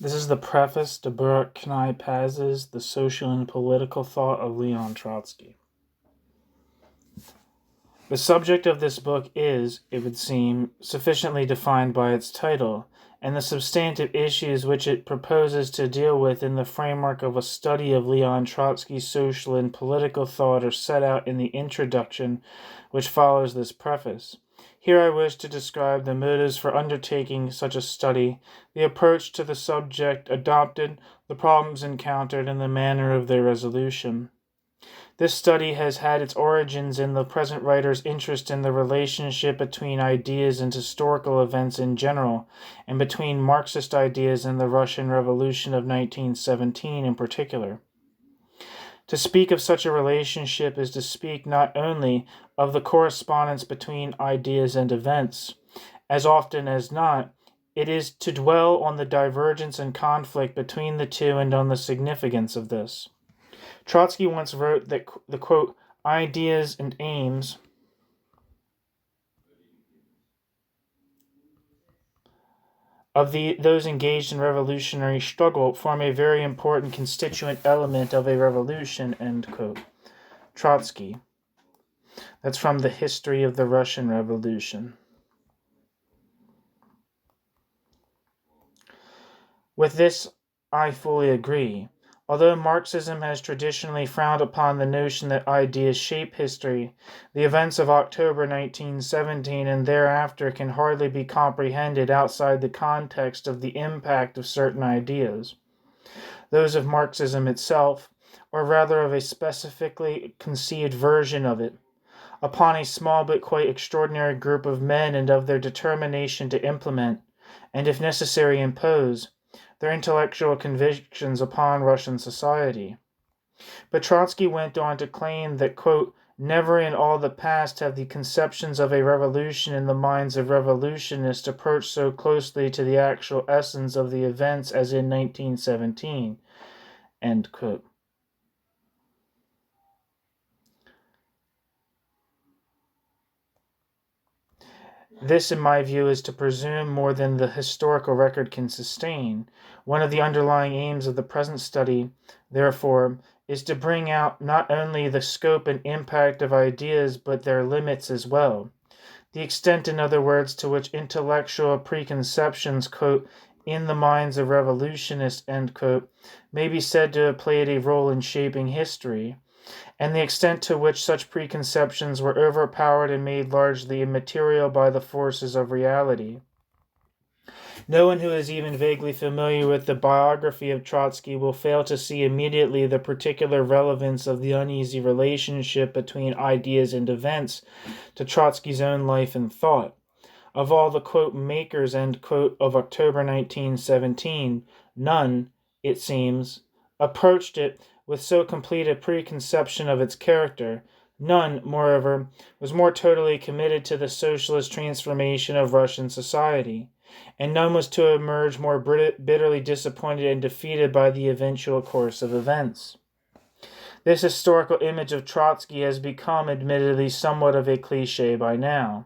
This is the preface to Knei Paz's The Social and Political Thought of Leon Trotsky. The subject of this book is, it would seem, sufficiently defined by its title, and the substantive issues which it proposes to deal with in the framework of a study of Leon Trotsky's social and political thought are set out in the introduction which follows this preface. Here I wish to describe the motives for undertaking such a study, the approach to the subject adopted, the problems encountered, and the manner of their resolution. This study has had its origins in the present writer's interest in the relationship between ideas and historical events in general, and between Marxist ideas and the Russian Revolution of 1917 in particular. To speak of such a relationship is to speak not only of the correspondence between ideas and events. As often as not, it is to dwell on the divergence and conflict between the two and on the significance of this. Trotsky once wrote that the, quote, ideas and aims of those engaged in revolutionary struggle form a very important constituent element of a revolution, end quote. Trotsky. That's from the History of the Russian Revolution. With this, I fully agree. Although Marxism has traditionally frowned upon the notion that ideas shape history, the events of October 1917 and thereafter can hardly be comprehended outside the context of the impact of certain ideas, those of Marxism itself, or rather of a specifically conceived version of it, upon a small but quite extraordinary group of men and of their determination to implement, and if necessary impose, their intellectual convictions upon Russian society. But Trotsky went on to claim that, quote, never in all the past have the conceptions of a revolution in the minds of revolutionists approached so closely to the actual essence of the events as in 1917, end quote. This, in my view, is to presume more than the historical record can sustain. One of the underlying aims of the present study, therefore, is to bring out not only the scope and impact of ideas, but their limits as well. The extent, in other words, to which intellectual preconceptions, quote, in the minds of revolutionists, end quote, may be said to have played a role in shaping history, and the extent to which such preconceptions were overpowered and made largely immaterial by the forces of reality. No one who is even vaguely familiar with the biography of Trotsky will fail to see immediately the particular relevance of the uneasy relationship between ideas and events to Trotsky's own life and thought. Of all the, quote, makers, end quote, of October 1917, none, it seems, approached it with so complete a preconception of its character. None, moreover, was more totally committed to the socialist transformation of Russian society, and none was to emerge more bitterly disappointed and defeated by the eventual course of events. This historical image of Trotsky has become, admittedly, somewhat of a cliché by now.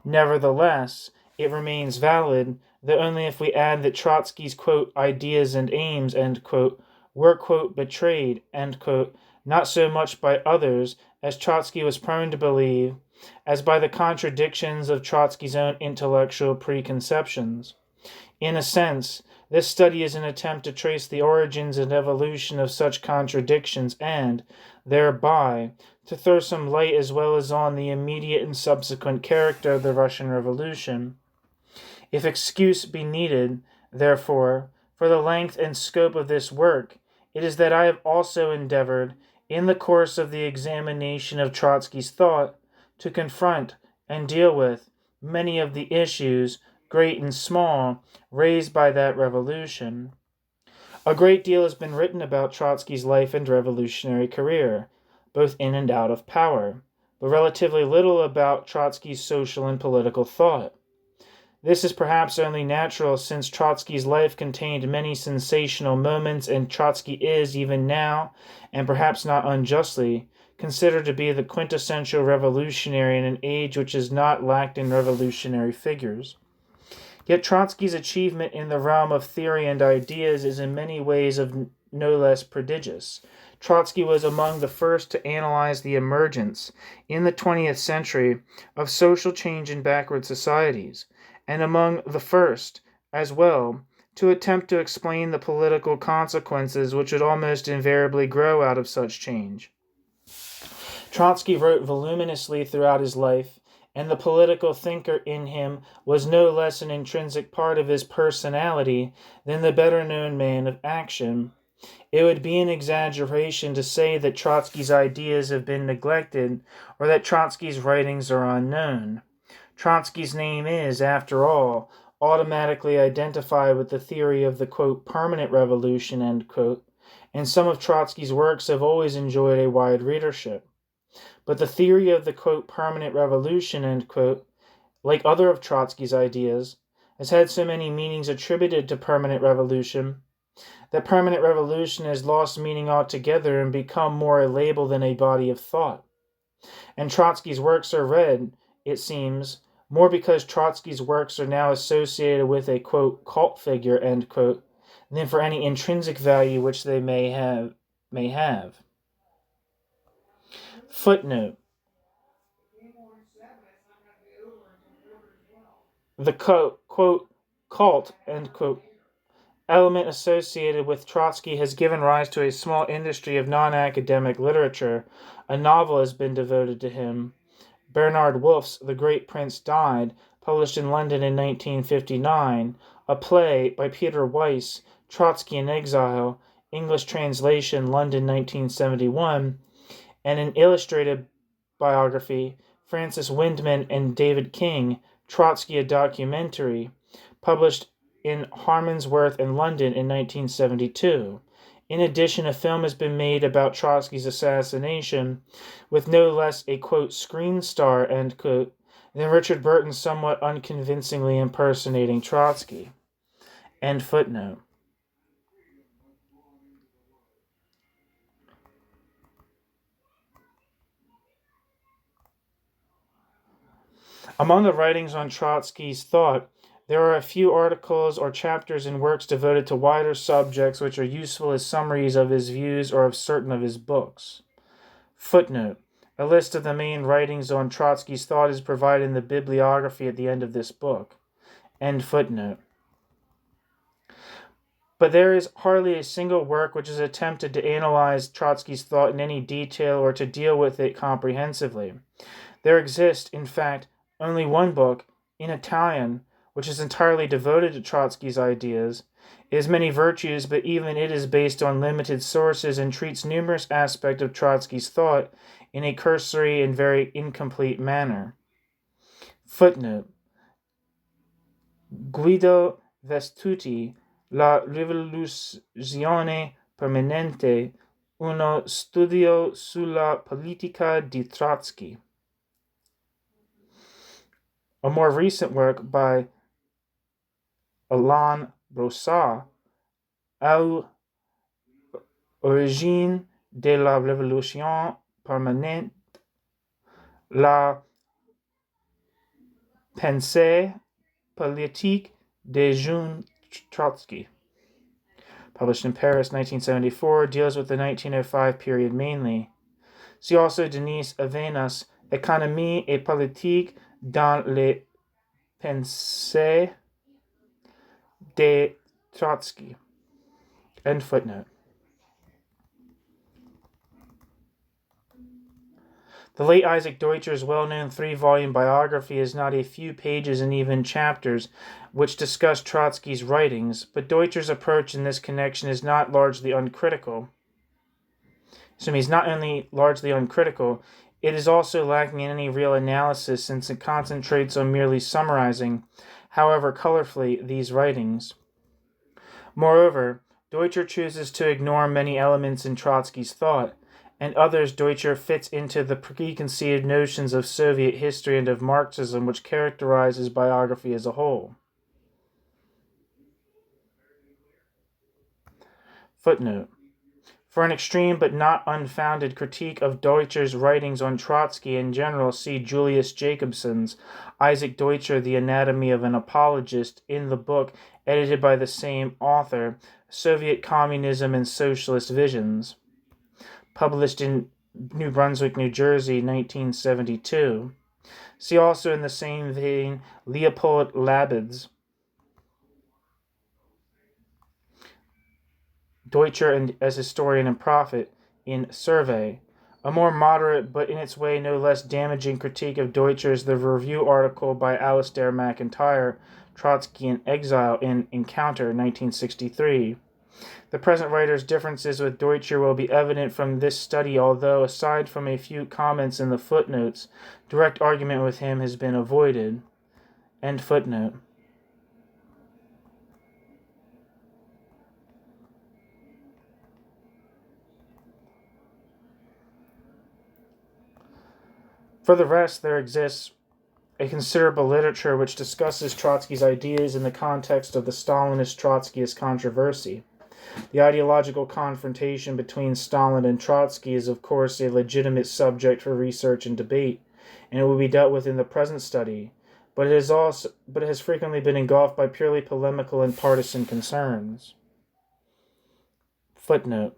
Nevertheless, it remains valid, though only if we add that Trotsky's, quote, ideas and aims, end quote, were, quote, betrayed, end quote, not so much by others, as Trotsky was prone to believe, as by the contradictions of Trotsky's own intellectual preconceptions. In a sense, this study is an attempt to trace the origins and evolution of such contradictions and, thereby, to throw some light as well as on the immediate and subsequent character of the Russian Revolution. If excuse be needed, therefore, for the length and scope of this work, it is that I have also endeavored, in the course of the examination of Trotsky's thought, to confront and deal with many of the issues, great and small, raised by that revolution. A great deal has been written about Trotsky's life and revolutionary career, both in and out of power, but relatively little about Trotsky's social and political thought. This is perhaps only natural, since Trotsky's life contained many sensational moments, and Trotsky is, even now, and perhaps not unjustly, considered to be the quintessential revolutionary in an age which has not lacked in revolutionary figures. Yet Trotsky's achievement in the realm of theory and ideas is in many ways of no less prodigious. Trotsky was among the first to analyze the emergence, in the 20th century, of social change in backward societies, and among the first, as well, to attempt to explain the political consequences which would almost invariably grow out of such change. Trotsky wrote voluminously throughout his life, and the political thinker in him was no less an intrinsic part of his personality than the better-known man of action. It would be an exaggeration to say that Trotsky's ideas have been neglected or that Trotsky's writings are unknown. Trotsky's name is, after all, automatically identified with the theory of the, quote, permanent revolution, end quote, and some of Trotsky's works have always enjoyed a wide readership. But the theory of the, quote, permanent revolution, end quote, like other of Trotsky's ideas, has had so many meanings attributed to permanent revolution that permanent revolution has lost meaning altogether and become more a label than a body of thought. And Trotsky's works are read, it seems, more because Trotsky's works are now associated with a, quote, cult figure, end quote, than for any intrinsic value which they may have. Footnote. The, quote, cult, end quote, element associated with Trotsky has given rise to a small industry of non-academic literature. A novel has been devoted to him. Bernard Wolfe's The Great Prince Died, published in London in 1959, a play by Peter Weiss, Trotsky in Exile, English translation, London 1971, and an illustrated biography, Francis Windman and David King, Trotsky a Documentary, published in Harmondsworth in London in 1972. In addition, a film has been made about Trotsky's assassination, with no less a, quote, screen star, end quote, than Richard Burton somewhat unconvincingly impersonating Trotsky. End footnote. Among the writings on Trotsky's thought, there are a few articles or chapters in works devoted to wider subjects which are useful as summaries of his views or of certain of his books. Footnote. A list of the main writings on Trotsky's thought is provided in the bibliography at the end of this book. End footnote. But there is hardly a single work which has attempted to analyze Trotsky's thought in any detail or to deal with it comprehensively. There exists, in fact, only one book, in Italian, which is entirely devoted to Trotsky's ideas. It has many virtues, but even it is based on limited sources and treats numerous aspects of Trotsky's thought in a cursory and very incomplete manner. Footnote. Guido Vestuti, La rivoluzione permanente, uno studio sulla politica di Trotsky. A more recent work by Alain Rosa, L'origine de la révolution permanente, la pensée politique des jeunes Trotsky, published in Paris 1974, deals with the 1905 period mainly. See also Denis Avenas, Économie et politique dans les pensées de Trotsky. End footnote. The late Isaac Deutscher's well-known 3-volume biography is not a few pages and even chapters which discuss Trotsky's writings, but Deutscher's approach in this connection is not largely uncritical. He's not only largely uncritical, it is also lacking in any real analysis since it concentrates on merely summarizing, however colorfully, these writings. Moreover, Deutscher chooses to ignore many elements in Trotsky's thought, and others Deutscher fits into the preconceived notions of Soviet history and of Marxism which characterize his biography as a whole. Footnote. For an extreme but not unfounded critique of Deutscher's writings on Trotsky in general, see Julius Jacobson's Isaac Deutscher, The Anatomy of an Apologist, in the book edited by the same author, Soviet Communism and Socialist Visions, published in New Brunswick, New Jersey, 1972. See also in the same vein Leopold Labid's Deutscher and as historian and prophet in Survey. A more moderate but in its way no less damaging critique of Deutscher is the review article by Alistair MacIntyre, Trotsky in Exile in Encounter, 1963. The present writer's differences with Deutscher will be evident from this study, although, aside from a few comments in the footnotes, direct argument with him has been avoided. End footnote. For the rest, there exists a considerable literature which discusses Trotsky's ideas in the context of the Stalinist-Trotskyist controversy. The ideological confrontation between Stalin and Trotsky is, of course, a legitimate subject for research and debate, and it will be dealt with in the present study, but it has frequently been engulfed by purely polemical and partisan concerns. Footnote.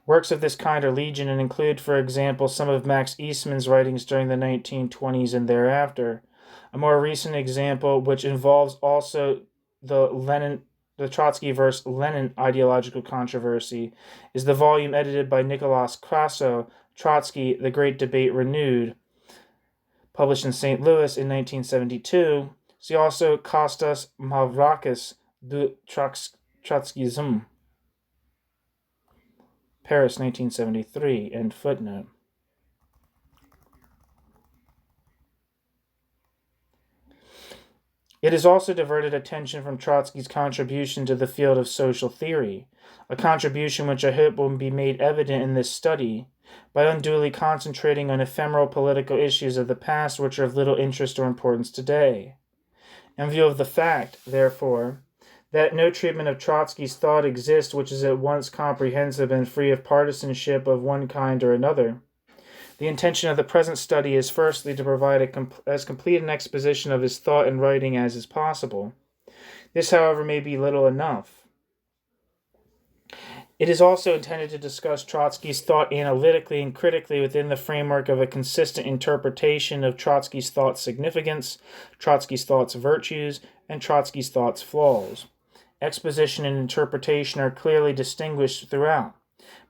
Works of this kind are legion and include, for example, some of Max Eastman's writings during the 1920s and thereafter. A more recent example, which involves also the Trotsky versus Lenin ideological controversy, is the volume edited by Nicolas Crasso, Trotsky, The Great Debate Renewed, published in St. Louis in 1972. See also Kostas Mavrakis, de Trotskyism, Paris, 1973, end footnote. It has also diverted attention from Trotsky's contribution to the field of social theory, a contribution which I hope will be made evident in this study, by unduly concentrating on ephemeral political issues of the past which are of little interest or importance today. In view of the fact, therefore, that no treatment of Trotsky's thought exists which is at once comprehensive and free of partisanship of one kind or another, the intention of the present study is firstly to provide as complete an exposition of his thought and writing as is possible. This, however, may be little enough. It is also intended to discuss Trotsky's thought analytically and critically within the framework of a consistent interpretation of Trotsky's thought's significance, Trotsky's thought's virtues, and Trotsky's thought's flaws. Exposition and interpretation are clearly distinguished throughout,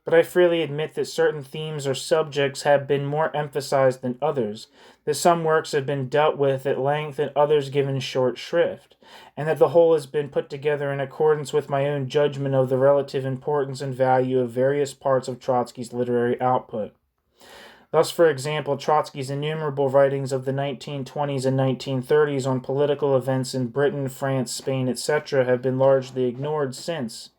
but I freely admit that certain themes or subjects have been more emphasized than others, that some works have been dealt with at length and others given short shrift, and that the whole has been put together in accordance with my own judgment of the relative importance and value of various parts of Trotsky's literary output. Thus, for example, Trotsky's innumerable writings of the 1920s and 1930s on political events in Britain, France, Spain, etc. have been largely ignored since,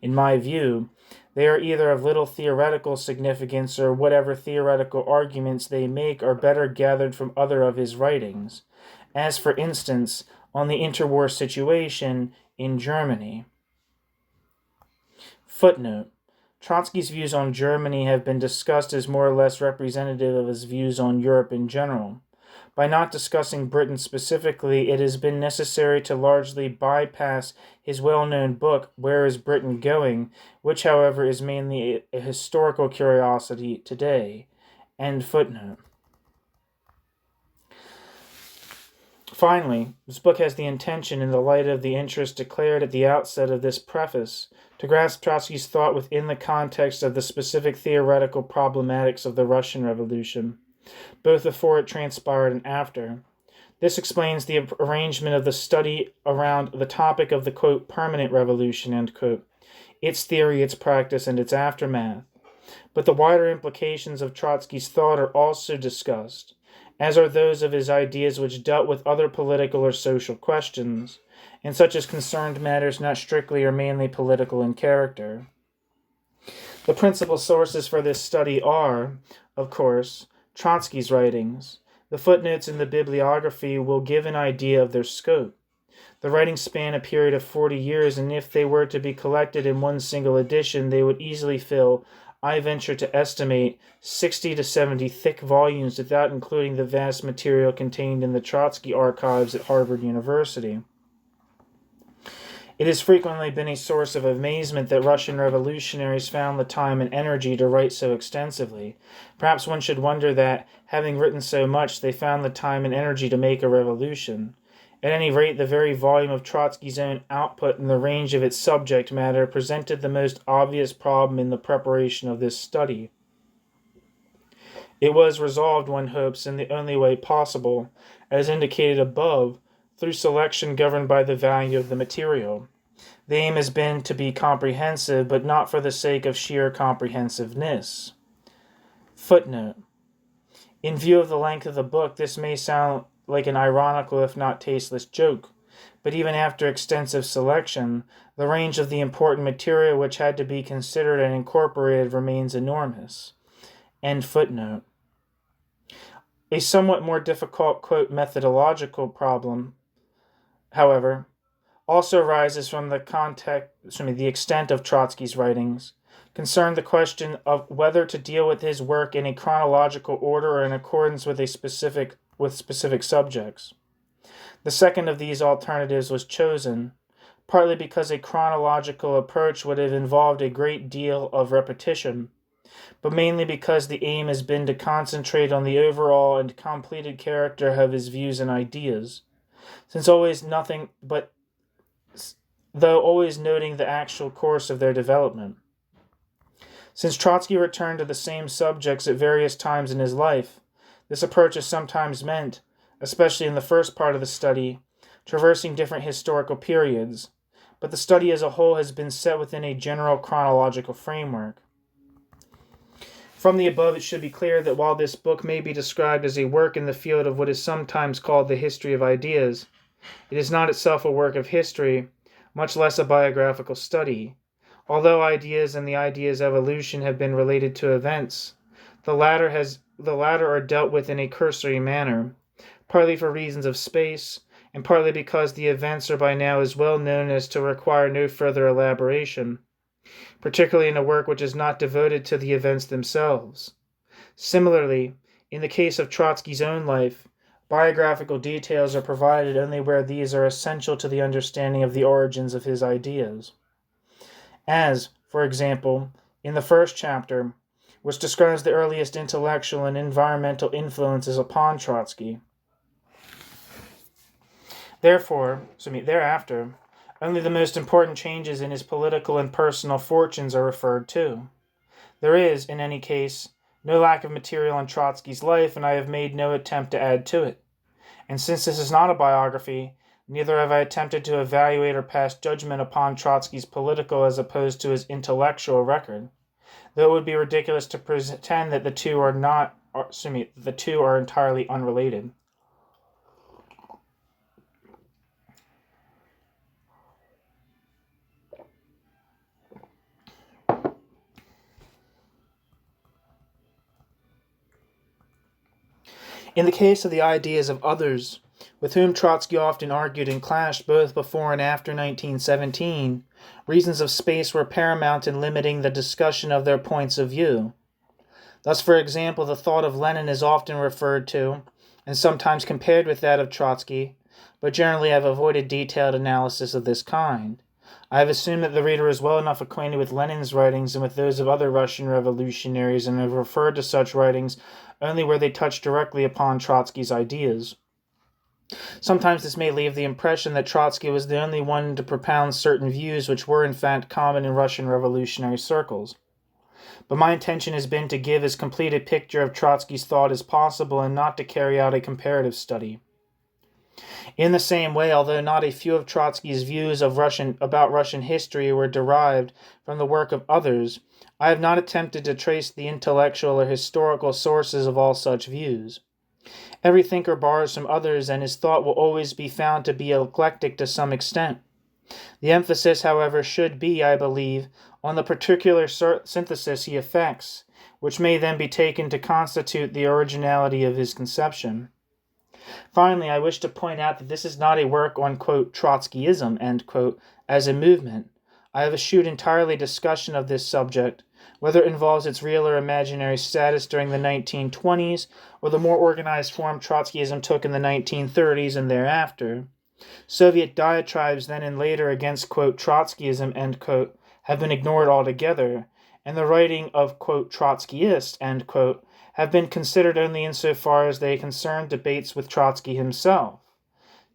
in my view, they are either of little theoretical significance or whatever theoretical arguments they make are better gathered from other of his writings, as, for instance, on the interwar situation in Germany. Footnote. Trotsky's views on Germany have been discussed as more or less representative of his views on Europe in general. By not discussing Britain specifically, it has been necessary to largely bypass his well-known book, Where is Britain Going?, which, however, is mainly a historical curiosity today. End footnote. Finally, this book has the intention, in the light of the interest declared at the outset of this preface, to grasp Trotsky's thought within the context of the specific theoretical problematics of the Russian Revolution, both before it transpired and after. This explains the arrangement of the study around the topic of the, quote, permanent revolution, end quote, its theory, its practice, and its aftermath. But the wider implications of Trotsky's thought are also discussed, as are those of his ideas which dealt with other political or social questions, and such as concerned matters not strictly or mainly political in character. The principal sources for this study are, of course, Trotsky's writings. The footnotes in the bibliography will give an idea of their scope. The writings span a period of 40 years, and if they were to be collected in one single edition, they would easily fill, I venture to estimate, 60 to 70 thick volumes, without including the vast material contained in the Trotsky archives at Harvard University. It has frequently been a source of amazement that Russian revolutionaries found the time and energy to write so extensively. Perhaps one should wonder that, having written so much, they found the time and energy to make a revolution. At any rate, the very volume of Trotsky's own output and the range of its subject matter presented the most obvious problem in the preparation of this study. It was resolved, one hopes, in the only way possible, as indicated above, through selection governed by the value of the material. The aim has been to be comprehensive, but not for the sake of sheer comprehensiveness. Footnote. In view of the length of the book, this may sound like an ironical if not tasteless joke, but even after extensive selection, the range of the important material which had to be considered and incorporated remains enormous. End footnote. A somewhat more difficult, quote, methodological problem, however, also arises from the extent of Trotsky's writings, concerned the question of whether to deal with his work in a chronological order or in accordance with specific subjects. The second of these alternatives was chosen, partly because a chronological approach would have involved a great deal of repetition, but mainly because the aim has been to concentrate on the overall and completed character of his views and ideas, though always noting the actual course of their development. Since Trotsky returned to the same subjects at various times in his life, this approach has sometimes meant, especially in the first part of the study, traversing different historical periods, but the study as a whole has been set within a general chronological framework. From the above, it should be clear that while this book may be described as a work in the field of what is sometimes called the history of ideas, it is not itself a work of history, much less a biographical study. Although ideas and the idea's evolution have been related to events, the latter are dealt with in a cursory manner, partly for reasons of space, and partly because the events are by now as well known as to require no further elaboration, particularly in a work which is not devoted to the events themselves. Similarly, in the case of Trotsky's own life, biographical details are provided only where these are essential to the understanding of the origins of his ideas. As, for example, in the first chapter, which describes the earliest intellectual and environmental influences upon Trotsky. Thereafter, only the most important changes in his political and personal fortunes are referred to. There is, in any case, no lack of material in Trotsky's life, and I have made no attempt to add to it. And since this is not a biography, neither have I attempted to evaluate or pass judgment upon Trotsky's political as opposed to his intellectual record, though it would be ridiculous to pretend that the two are entirely unrelated. In the case of the ideas of others, with whom Trotsky often argued and clashed both before and after 1917, reasons of space were paramount in limiting the discussion of their points of view. Thus, for example, the thought of Lenin is often referred to, and sometimes compared with that of Trotsky, but generally I have avoided detailed analysis of this kind. I have assumed that the reader is well enough acquainted with Lenin's writings and with those of other Russian revolutionaries, and have referred to such writings only where they touch directly upon Trotsky's ideas. Sometimes this may leave the impression that Trotsky was the only one to propound certain views which were in fact common in Russian revolutionary circles. But my intention has been to give as complete a picture of Trotsky's thought as possible and not to carry out a comparative study. In the same way, although not a few of Trotsky's views about Russian history were derived from the work of others, I have not attempted to trace the intellectual or historical sources of all such views. Every thinker borrows from others, and his thought will always be found to be eclectic to some extent. The emphasis, however, should be, I believe, on the particular synthesis he effects, which may then be taken to constitute the originality of his conception. Finally, I wish to point out that this is not a work on, quote, Trotskyism, end quote, as a movement. I have eschewed entirely discussion of this subject, whether it involves its real or imaginary status during the 1920s, or the more organized form Trotskyism took in the 1930s and thereafter. Soviet diatribes then and later against, quote, Trotskyism, end quote, have been ignored altogether, and the writing of, quote, Trotskyists, end quote, have been considered only insofar as they concern debates with Trotsky himself.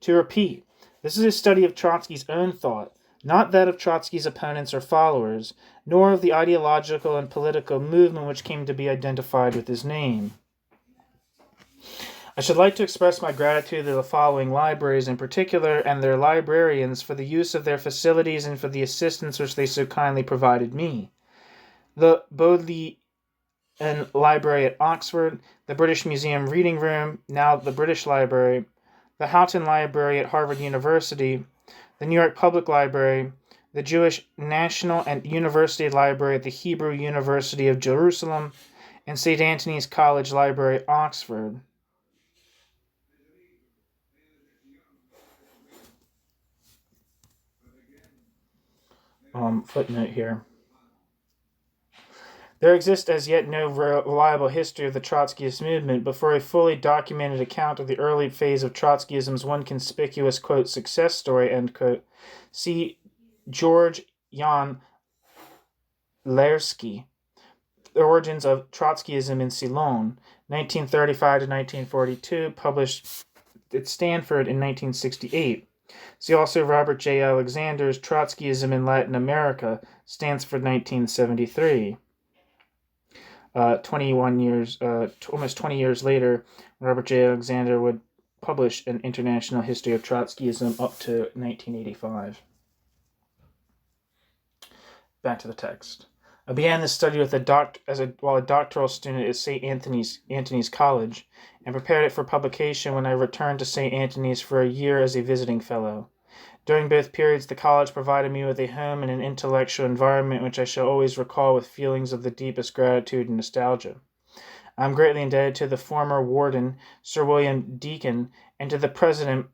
To repeat, this is a study of Trotsky's own thought, not that of Trotsky's opponents or followers, nor of the ideological and political movement which came to be identified with his name. I should like to express my gratitude to the following libraries in particular and their librarians for the use of their facilities and for the assistance which they so kindly provided me. The Bodleian Library at Oxford, the British Museum Reading Room, now the British Library, the Houghton Library at Harvard University, the New York Public Library, the Jewish National and University Library at the Hebrew University of Jerusalem, and St. Antony's College Library, Oxford. Footnote here. There exists as yet no reliable history of the Trotskyist movement, but for a fully documented account of the early phase of Trotskyism's one conspicuous, quote, success story, end quote, see George Jan Larsky, The Origins of Trotskyism in Ceylon, 1935 to 1942, published at Stanford in 1968. See also Robert J. Alexander's Trotskyism in Latin America, Stanford, 1973. almost 20 years later, Robert J. Alexander would publish an international history of Trotskyism up to 1985. Back to the text. I began this study with while a doctoral student at St. Antony's College, and prepared it for publication when I returned to St. Antony's for a year as a visiting fellow. During both periods, the college provided me with a home and an intellectual environment which I shall always recall with feelings of the deepest gratitude and nostalgia. I am greatly indebted to the former warden, Sir William Deacon, and to the present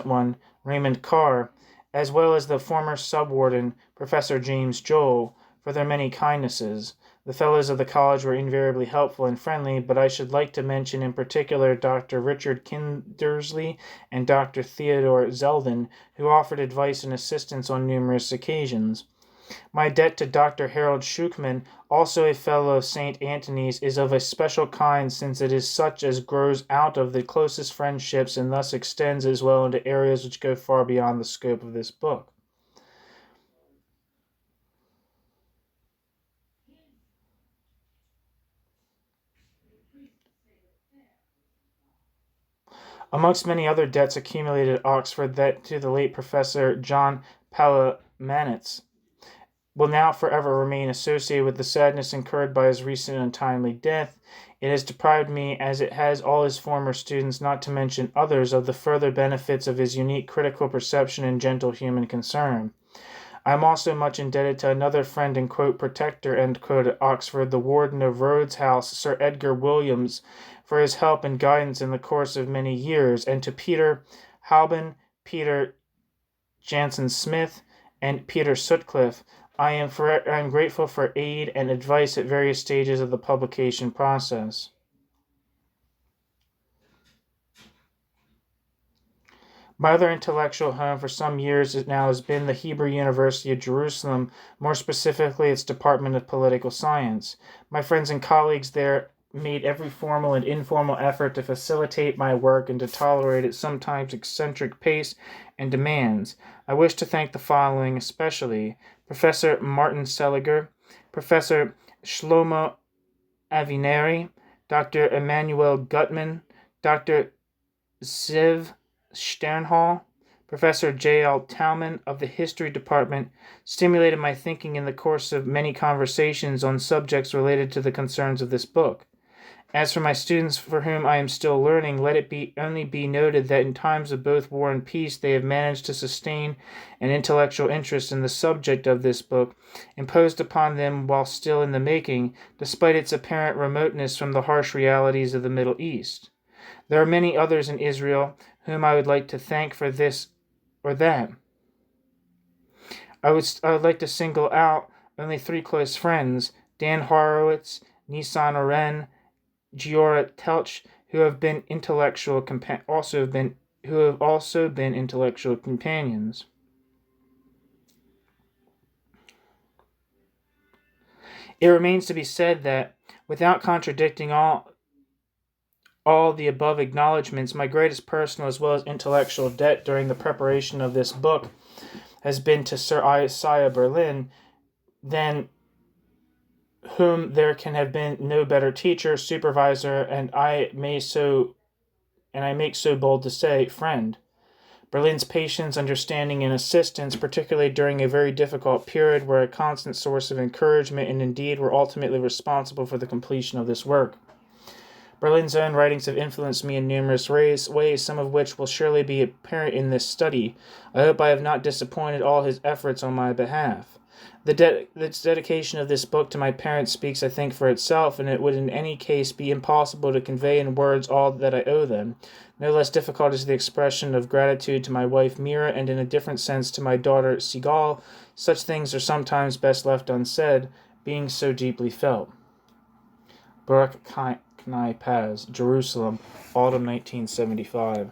one, Raymond Carr, as well as the former sub-warden, Professor James Joel, for their many kindnesses. The fellows of the college were invariably helpful and friendly, but I should like to mention in particular Dr. Richard Kindersley and Dr. Theodore Zeldin, who offered advice and assistance on numerous occasions. My debt to Dr. Harold Schuchman, also a fellow of St. Antony's, is of a special kind, since it is such as grows out of the closest friendships and thus extends as well into areas which go far beyond the scope of this book. Amongst many other debts accumulated at Oxford, that to the late Professor John Palamanitz will now forever remain associated with the sadness incurred by his recent and untimely death. It has deprived me, as it has all his former students, not to mention others, of the further benefits of his unique critical perception and gentle human concern. I am also much indebted to another friend and, quote, protector, end quote, at Oxford, the warden of Rhodes House, Sir Edgar Williams, for his help and guidance in the course of many years, and to Peter Halban, Peter Jansen Smith, and Peter Sutcliffe. I am grateful for aid and advice at various stages of the publication process. My other intellectual home for some years now has been the Hebrew University of Jerusalem, more specifically its Department of Political Science. My friends and colleagues there made every formal and informal effort to facilitate my work and to tolerate its sometimes eccentric pace and demands. I wish to thank the following especially: Professor Martin Seliger, Professor Shlomo Avineri, Dr. Emmanuel Gutman, Dr. Ziv Sternhall, Professor J.L. Talman of the History Department stimulated my thinking in the course of many conversations on subjects related to the concerns of this book. As for my students, for whom I am still learning, let it only be noted that in times of both war and peace they have managed to sustain an intellectual interest in the subject of this book, imposed upon them while still in the making, despite its apparent remoteness from the harsh realities of the Middle East. There are many others in Israel whom I would like to thank for this or that. I would like to single out only 3 close friends, Dan Horowitz, Nissan Oren, Giora Telch, who have been intellectual intellectual companions. It remains to be said that, without contradicting all the above acknowledgments, my greatest personal as well as intellectual debt during the preparation of this book has been to Sir Isaiah Berlin, than whom there can have been no better teacher, supervisor, and I make so bold to say, friend. Berlin's patience, understanding, and assistance, particularly during a very difficult period, were a constant source of encouragement and indeed were ultimately responsible for the completion of this work. Berlin's own writings have influenced me in numerous ways, some of which will surely be apparent in this study. I hope I have not disappointed all his efforts on my behalf. The dedication of this book to my parents speaks, I think, for itself, and it would in any case be impossible to convey in words all that I owe them. No less difficult is the expression of gratitude to my wife Mira, and in a different sense to my daughter Sigal. Such things are sometimes best left unsaid, being so deeply felt. Baruch Knei Paz, Jerusalem, autumn 1975.